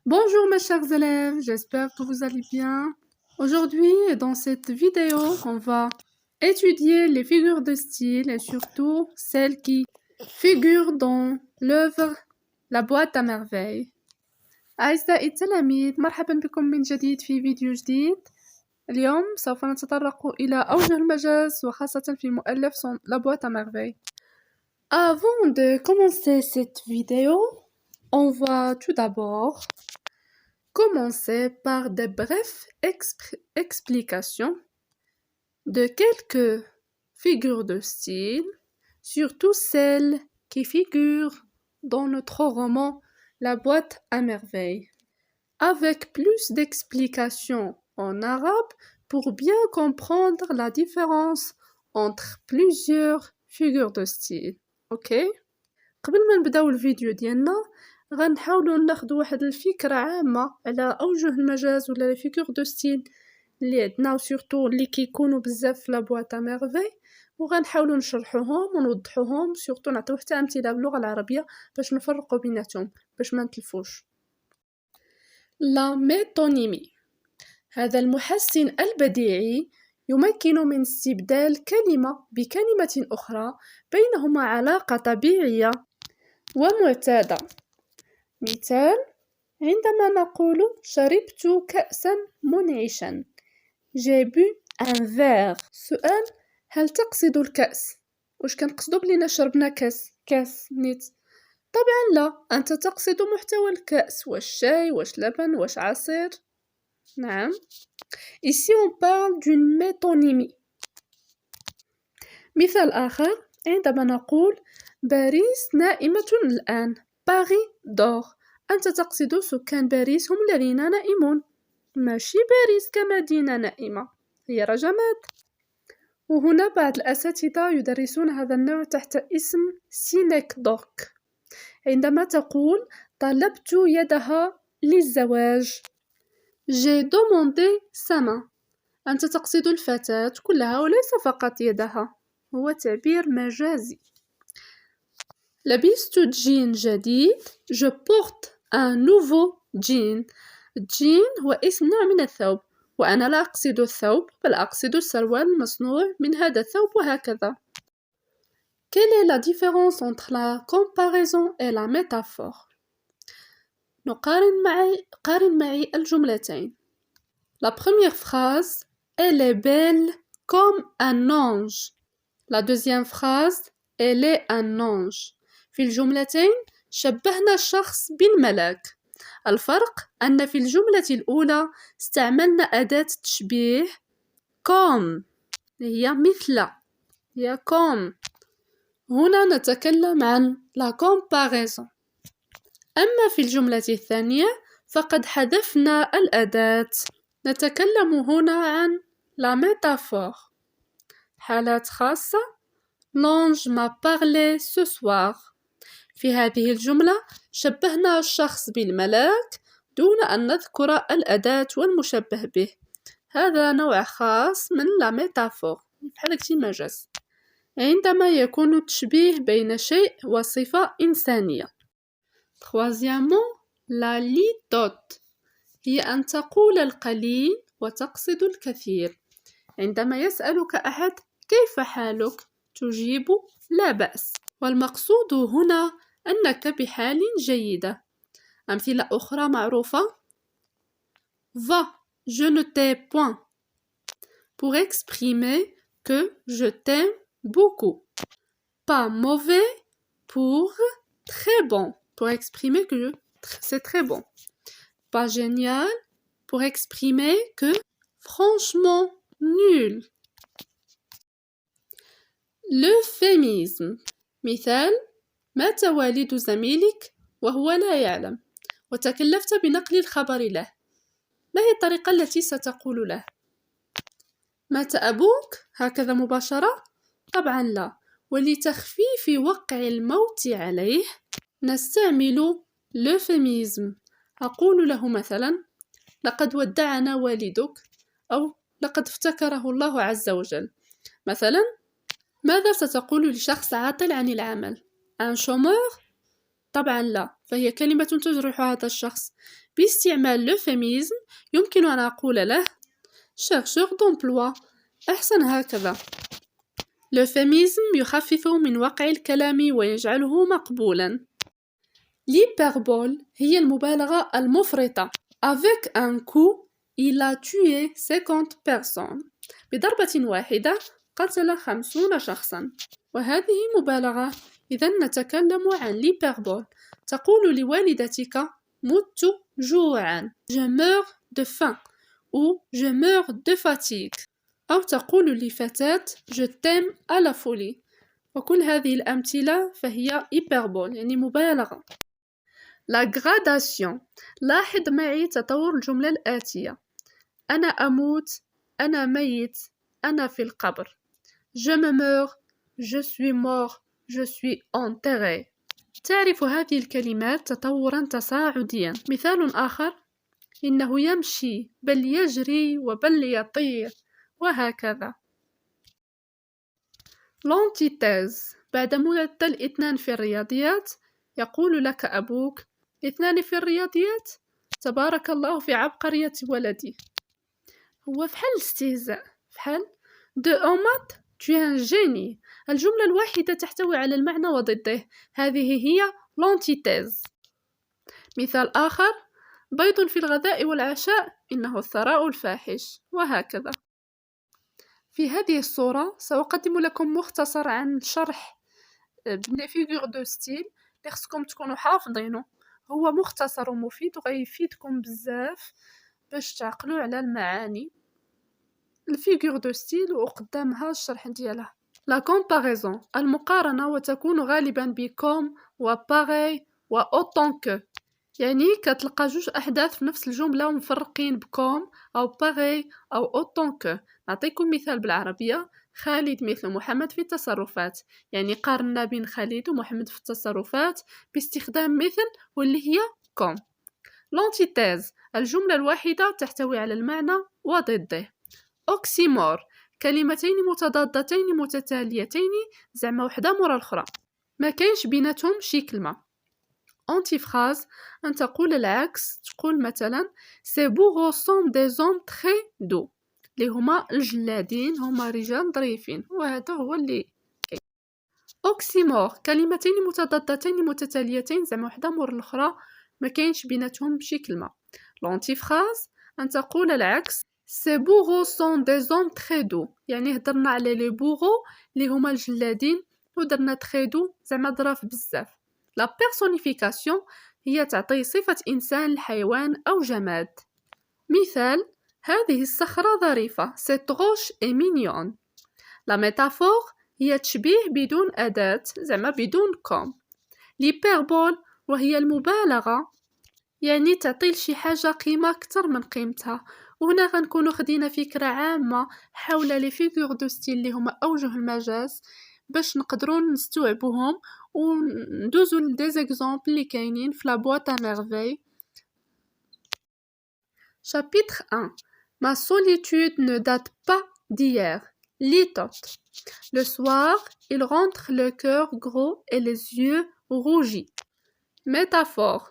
Bonjour mes chers élèves, j'espère que vous allez bien. Aujourd'hui, dans cette vidéo, on va étudier les figures de style et surtout celles qui figurent dans l'œuvre La boîte à merveilles. أعزائي التلاميذ، مرحبا بكم من جديد في فيديو جديد. اليوم سوف نتطرق إلى أوجه المجاز وخاصة في مؤلف La boîte à merveilles. Avant de commencer cette vidéo, on va tout d'abord commencer par de brèves explications de quelques figures de style, surtout celles qui figurent dans notre roman La boîte à merveilles, avec plus d'explications en arabe pour bien comprendre la différence entre plusieurs figures de style. اوكي قبل ما نبداو الفيديو ديالنا غنحاولوا ناخذ واحد الفكره عامه على اوجه المجاز ولا لي فيغور دو ستيل اللي عندنا وسورتو اللي كيكونوا بزاف في لا بواط ميرفي وغنحاولوا نشرحوهم ونوضحوهم سورتو نعطيو حتى امثله باللغه العربيه باش نفرقوا بيناتهم باش ما نتلفوش. لا ميتونيمي، هذا المحسن البديعي يمكن من استبدال كلمة بكلمة أخرى بينهما علاقة طبيعية ومعتادة. مثال: عندما نقول شربت كأسا منعشا، j'ai bu un verre. سؤال: هل تقصد الكأس؟ واش كنقصدو بلينا شربنا كاس نيت؟ طبعا لا، أنت تقصد محتوى الكأس، واش شاي، واش لبن، واش عصير. نعم. Ici on parle d'une métonymie. مثال آخر: عندما نقول باريس نائمة الآن، باري دور، أنت تقصد سكان باريس هم الذين نائمون، ماشي باريس كمدينة نائمة، هي رجمات. وهنا بعض الأساتذة يدرسون هذا النوع تحت اسم سينكدوك. عندما تقول طلبت يدها للزواج، j'ai demandé sa main، أنت تقصد الفتاة كلها وليس فقط يدها، هو تعبير مجازي. لبست جين جديد، je porte un nouveau jean. الجين هو اسم نوع من الثوب، وأنا لا أقصد الثوب بل أقصد السروال المصنوع من هذا الثوب وهكذا. Quelle est la différence entre la comparaison et la métaphore؟ قارن معي الجملتين. La première phrase: elle est belle comme un ange. La deuxième phrase: elle est un ange. في الجملتين شبهنا الشخص بالملاك. الفرق أن في الجملة الأولى استعملنا أداة التشبيه comme، هي مثل، هي comme. هنا نتكلم عن la comparaison. أما في الجملة الثانية فقد حذفنا الأداة، نتكلم هنا عن la métaphore. حالات خاصة: l'ange m'a parlé ce soir. في هذه الجملة شبهنا الشخص بالملاك دون أن نذكر الأداة والمشبه به، هذا نوع خاص من la métaphore، بحال كتي مجاز، عندما يكون التشبيه بين شيء وصفة إنسانية. Troisièmement, la litote هي أن تقول القليل وتقصد الكثير. عندما يسألك أحد كيف حالك؟ تجيب لا بأس، والمقصود هنا أنك بحال جيدة. أمثلة أخرى معروفة: Va, je ne t'ai point، pour exprimer que je t'aime beaucoup. Pas mauvais pour très bon، pour exprimer que c'est très bon. Pas génial pour exprimer que franchement nul. L'euphémisme. مثال: مات والد زميلك وهو لا يعلم، وتكلفت بنقل الخبر له، ما هي الطريقة التي ستقول له؟ مات أبوك هكذا مباشرة؟ طبعا لا، ولتخفيف وقع الموت عليه نستعمل l'euphémisme. أقول له مثلا: لقد ودعنا والدك، أو لقد افتكره الله عز وجل. مثلا: ماذا ستقول لشخص عاطل عن العمل؟ un chômeur؟ طبعا لا، فهي كلمة تجرح هذا الشخص. باستعمال لوفيميزم يمكن أن أقول له chercheur d'emploi. أحسن هكذا. لوفيميزم يخفف من وقع الكلام ويجعله مقبولا. l'hyperbole هي المبالغة المفرطة. avec un coup il a tué 50 personnes. بضربة واحدة قتل 50 شخصا. وهذه مبالغة. إذا نتكلم عن l'hyperbole. تقول لوالدتك مت جوعا je meurs de faim ou je meurs de fatigue. أو تقول لفتاة je t'aime à la folie. وكل هذه الأمثلة فهي hyperbole يعني مبالغة. La gradation. لاحظ معي تطور الجملة الآتية. أنا أموت، أنا ميت، أنا في القبر. Je me meurs، je suis mort، je suis enterré. تعرف هذه الكلمات تطورا تصاعديا. مثال آخر إنه يمشي بل يجري وبل يطير وهكذا. l'antithèse. بعد معدل 2 في الرياضيات يقول لك أبوك 2 في الرياضيات؟ تبارك الله في عبقرية ولدي. هو فحال الاستهزاء، فحال de en maths tu es un génie. الجملة الواحدة تحتوي على المعنى وضده. هذه هي l'antithèse. مثال آخر بيض في الغداء والعشاء إنه الثراء الفاحش وهكذا. في هذه الصورة سأقدم لكم مختصر عن شرح les figures de style اللي خصكم تكونوا حافظينه. هو مختصر ومفيد وغيفيدكم بزاف باش تعقلوا على المعاني. الفيغور دو ستيل وقدامها الشرح ديالها. لا كومباريزون المقارنة وتكون غالبا بكوم وباغي وأوتون كو. يعني كتلقى جوج أحداث في نفس الجملة ومفرقين بكوم أو باغي أو أوتون كو. نعطيكم مثال بالعربية. خالد مثل محمد في التصرفات. يعني قارنا بين خالد ومحمد في التصرفات باستخدام مثل واللي هي كوم. لونتيتيز الجملة الواحدة تحتوي على المعنى وضده. أوكسيمور كلمتين متضادتين متتاليتين زعما وحدة مورا الأخرى ما كاينش بيناتهم شي كلمة. أنتيفراز أن تقول العكس. تقول مثلا ces bourreaux sont des hommes très doux. اللي هما الجلادين هما رجال ظريفين وهذا هو اللي كاين. أوكسيمور كلمتين متضادتين متتاليتين زعما وحدة مورا الأخرى ما كاينش بيناتهم شي كلمة. لونتيفراز أن تقول العكس ces bourreaux sont des hommes très doux. يعني هدرنا على لي بوغو اللي هما الجلادين ودرنا très doux زعما ظراف بزاف. لا بيرسونيفيكاسيون هي تعطي صفة إنسان لحيوان أو جماد. مثال هذه الصخرة ظريفة cette roche est mignonne. لا ميتافور هي تشبيه بدون أداة زعما بدون كوم. ليبربول وهي المبالغة يعني تعطي لشي حاجة قيمة أكثر من قيمتها. وهنا غنكونو خدينا فكرة عامة حول لي فيغور دو ستيل اللي هما أوجه المجاز باش نقدروا نستوعبوهم وندوزو لدي زيكزامبل اللي كاينين في لا بواط ا ميرفي. Chapitre 1. Ma solitude ne date pas d'hier. Litote. Le soir, il rentre le cœur gros et les yeux rougis. Métaphore.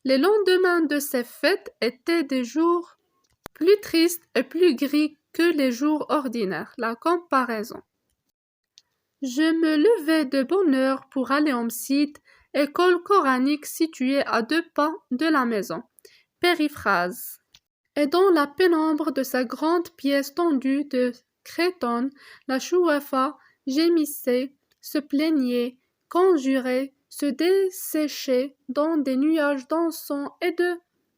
Les lendemains de ces fêtes étaient des jours plus tristes et plus gris que les jours ordinaires. La comparaison. Je me levais de bonne heure pour aller au Msid, école coranique située à 2 pas de la maison. Périphrase. Et dans la pénombre de sa grande pièce tendue de crétonne, la chouafa gémissait, se plaignait, conjurait, se desséchait dans des nuages d'encens et de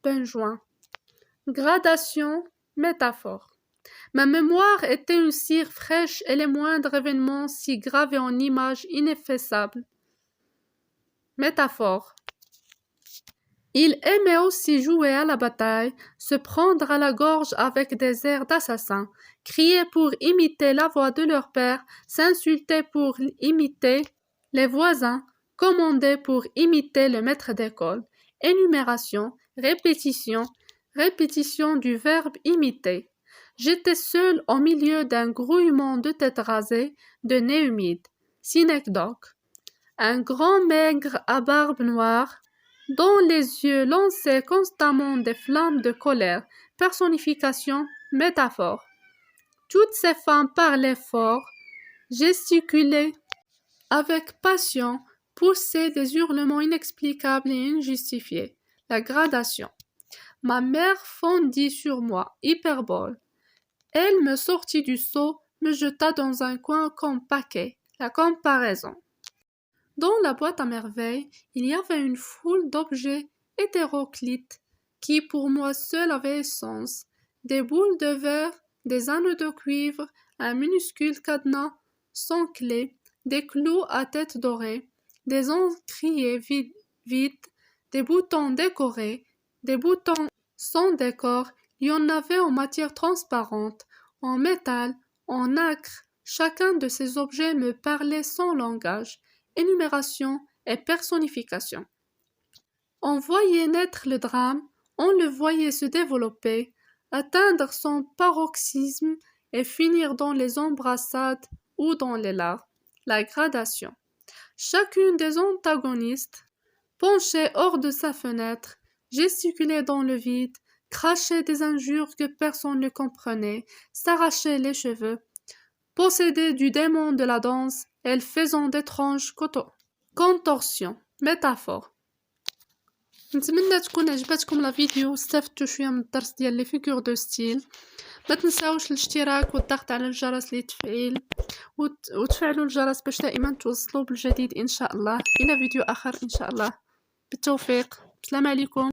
benjoin. Gradation, métaphore. Ma mémoire était une cire fraîche et les moindres événements s'y gravaient en images ineffaçables. Métaphore. Il aimait aussi jouer à la bataille, se prendre à la gorge avec des airs d'assassins, crier pour imiter la voix de leur père, s'insulter pour imiter les voisins, commander pour imiter le maître d'école. Énumération, répétition, répétition du verbe imiter. J'étais seul au milieu d'un grouillement de têtes rasées, de nez humides. Synecdoque. Un grand maigre à barbe noire, Dans les yeux lançaient constamment des flammes de colère. Personnification, métaphore. Toutes ces femmes parlaient fort, gesticulaient avec passion, poussaient des hurlements inexplicables et injustifiés. La gradation. Ma mère fondit sur moi, hyperbole. Elle me sortit du seau, me jeta dans un coin comme paquet. La comparaison. Dans la boîte à merveilles, il y avait une foule d'objets hétéroclites qui pour moi seul avaient sens. Des boules de verre, des anneaux de cuivre, un minuscule cadenas sans clé, des clous à tête dorée, des encriers vides, des boutons décorés, des boutons sans décor. Il y en avait en matière transparente, en métal, en nacre. Chacun de ces objets me parlait sans langage. Énumération et personnification. On voyait naître le drame, on le voyait se développer, atteindre son paroxysme et finir dans les embrassades ou dans les larmes. La gradation. Chacune des antagonistes penchait hors de sa fenêtre, gesticulait dans le vide, crachait des injures que personne ne comprenait, s'arrachait les cheveux, possédée du démon de la danse, elle faisant d'étranges contorsions. métaphore. نتمنى تكون عجبتكم لا فيديو واستفدتوا شويه من الدرس ديال لي فيغور دو ستيل. ما تنساوش الاشتراك والضغط على الجرس للتفعيل وتفعلوا الجرس باش دائما توصلوا بالجديد ان شاء الله. الى فيديو اخر ان شاء الله. بالتوفيق. السلام عليكم.